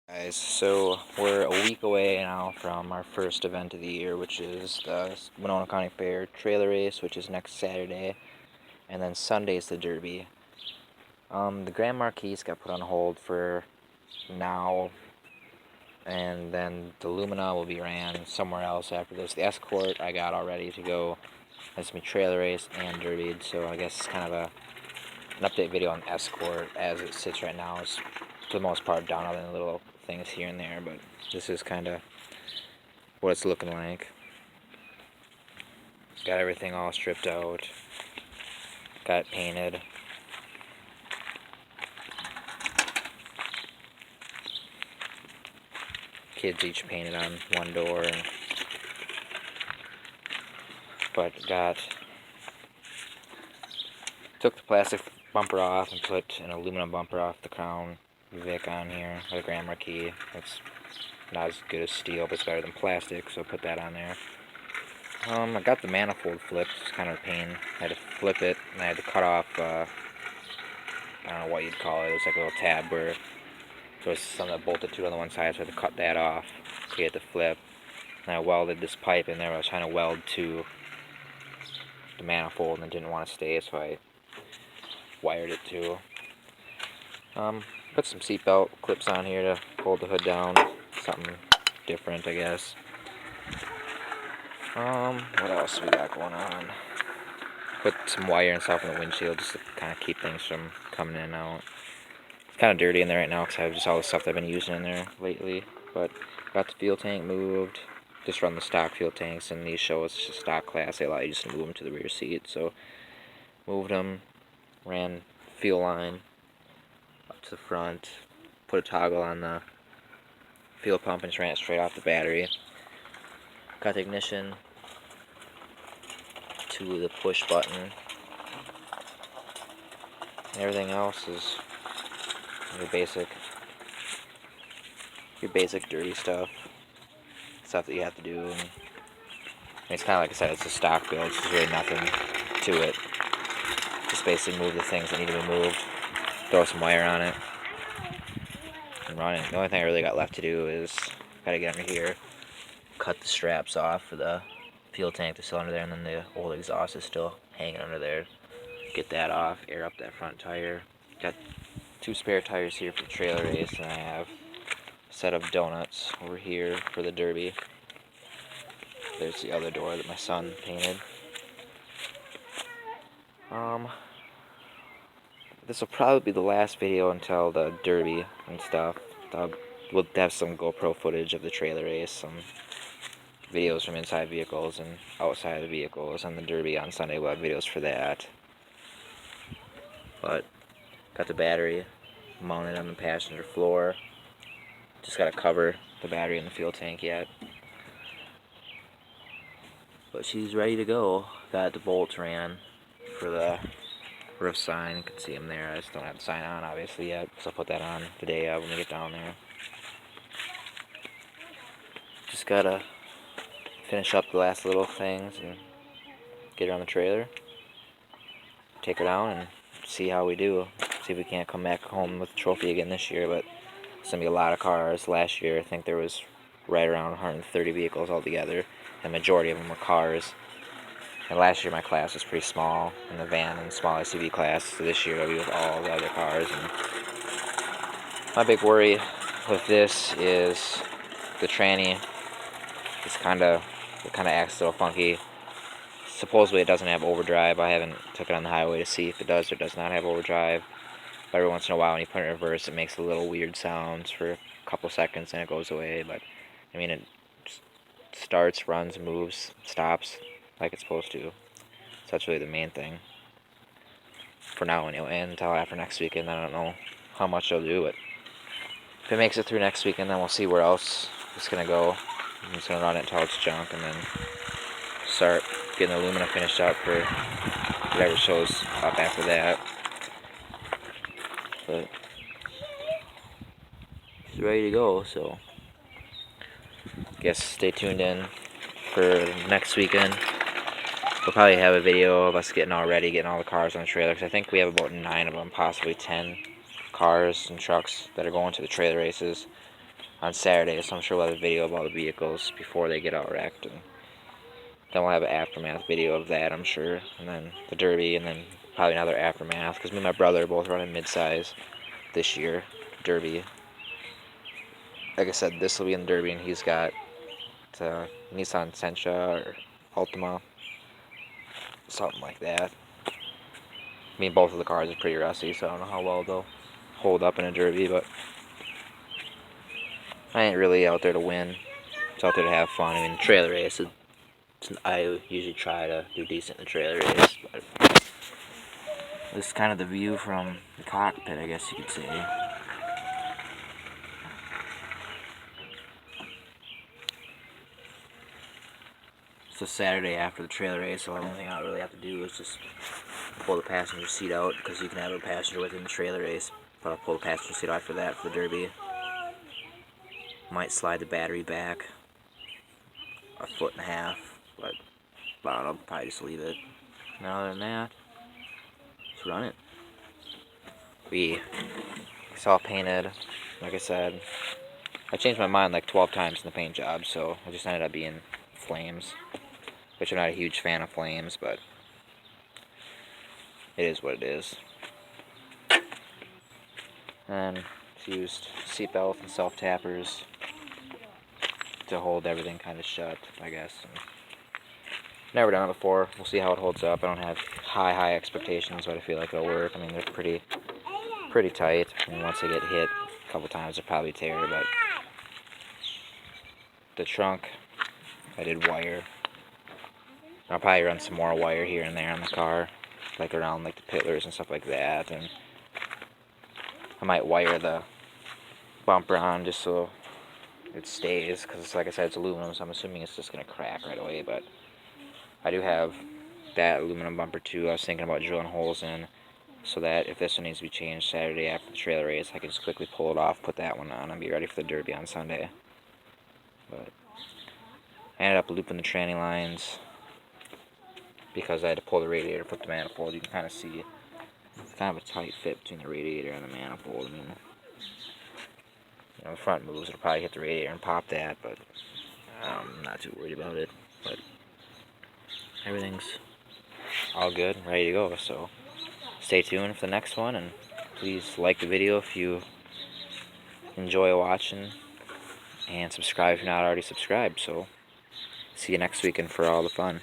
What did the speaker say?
Guys, so we're a week away now from our first event of the year, which is the Winona County Fair trailer race, which is next Saturday, and then Sunday's the Derby. The Grand Marquis got put on hold for now, and then the Lumina will be ran somewhere else after this. The Escort I got all ready to go. That's me trailer race and Derby, so I guess it's kind of an update video on Escort as it sits right now. It's for the most part down other than little things here and there, but this is kind of what it's looking like. Got everything all stripped out, got it painted. Kids each painted on one door, but took the plastic bumper off and put an aluminum bumper off the Crown Vic on here, with a Grand Marquis. It's not as good as steel, but it's better than plastic, so I put that on there. I got the manifold flipped. It's kind of a pain. I had to flip it, and I had to cut off, I don't know what you'd call it. It was like a little tab where there was something that bolted to it on the one side, so I had to cut that off to get the flip. And I welded this pipe in there. I was trying to weld to the manifold, and it didn't want to stay, so I wired it to. Put some seatbelt clips on here to hold the hood down. Something different, I guess. What else we got going on? Put some wire and stuff in the windshield just to kind of keep things from coming in and out. It's kind of dirty in there right now because I have just all the stuff that I've been using in there lately. But got the fuel tank moved. Just run the stock fuel tanks, and these show us just stock class. They allow you just to move them to the rear seat. So moved them, ran fuel line up to the front, put a toggle on the fuel pump, and just ran it straight off the battery. Got the ignition to the push button. Everything else is your basic dirty stuff that you have to do. And it's kind of like I said, it's a stock build. There's really nothing to it. Just basically move the things that need to be moved, throw some wire on it, and run it. The only thing I really got left to do is gotta get under here, cut the straps off for the fuel tank, the cylinder there, and then the old exhaust is still hanging under there. Get that off, air up that front tire. Got 2 spare tires here for the trailer race, and I have a set of donuts over here for the Derby. There's the other door that my son painted. This will probably be the last video until the Derby and stuff. We'll have some GoPro footage of the trailer race, some videos from inside vehicles and outside of vehicles, and the Derby on Sunday. We'll have videos for that. But got the battery mounted on the passenger floor. Just got to cover the battery in the fuel tank yet. But she's ready to go. Got the bolts ran for the roof sign. You can see them there. I just don't have the sign on obviously yet, so I'll put that on the day of when we get down there. Just gotta finish up the last little things and get her on the trailer, take her down, and see how we do. See if we can't come back home with a trophy again this year. But it's gonna be a lot of cars. Last year I think there was right around 130 vehicles altogether. The majority of them were cars. And last year my class was pretty small in the van and small SUV class, so this year I'll be with all the other cars. And my big worry with this is the tranny. It kind of acts a little funky. Supposedly it doesn't have overdrive. I haven't took it on the highway to see if it does or does not have overdrive. But every once in a while when you put it in reverse, it makes a little weird sounds for a couple seconds and it goes away. But I mean, it starts, runs, moves, stops like it's supposed to. So that's really the main thing for now anyway, until after next weekend. I don't know how much it'll do, but if it makes it through next weekend, then we'll see where else it's gonna go. I'm just gonna run it until it's junk, and then start getting the Lumina finished up for whatever shows up after that. But it's ready to go, so guess stay tuned in for next weekend. We'll probably have a video of us getting all ready, getting all the cars on the trailer, because I think we have about 9 of them, possibly 10 cars and trucks that are going to the trailer races. on Saturday, so I'm sure we'll have a video of all the vehicles before they get all wrecked. And then we'll have an aftermath video of that, I'm sure. And then the Derby, and then probably another aftermath, because me and my brother are both running mid-size this year, Derby. Like I said, this will be in the Derby, and he's got Nissan Sentra or Altima, something like that. I mean, both of the cars are pretty rusty, so I don't know how well they'll hold up in a Derby, but I ain't really out there to win. It's out there to have fun. I mean, the trailer race, I usually try to do decent in the trailer race, but this is kind of the view from the cockpit, I guess you could say. So Saturday after the trailer race, so the only thing I really have to do is just pull the passenger seat out, because you can have a passenger within the trailer race, but I'll pull the passenger seat out for that for the Derby. Might slide the battery back a foot and a half, but I'll probably just leave it. And other than that, let's run it. It's all painted, like I said. I changed my mind like 12 times in the paint job, so it just ended up being flames, which I'm not a huge fan of flames, but it is what it is. And it's used seatbelt and self-tappers to hold everything kind of shut, I guess. And never done it before. We'll see how it holds up. I don't have high expectations, but I feel like it'll work. I mean, they're pretty tight. I mean, once they get hit a couple times, they'll probably tear, but the trunk, I did wire. I'll probably run some more wire here and there on the car, like around like the pitlers and stuff like that, and I might wire the bumper on just so it stays, because like I said, it's aluminum, so I'm assuming it's just going to crack right away, but I do have that aluminum bumper too. I was thinking about drilling holes in, so that if this one needs to be changed Saturday after the trailer race, I can just quickly pull it off, put that one on, and be ready for the Derby on Sunday. But I ended up looping the tranny lines because I had to pull the radiator, put the manifold. You can kind of see it's kind of a tight fit between the radiator and the manifold. I mean, the front moves, it'll probably hit the radiator and pop that, but I'm not too worried about it. But everything's all good, ready to go, so stay tuned for the next one, and please like the video if you enjoy watching, and subscribe if you're not already subscribed. So see you next weekend for all the fun.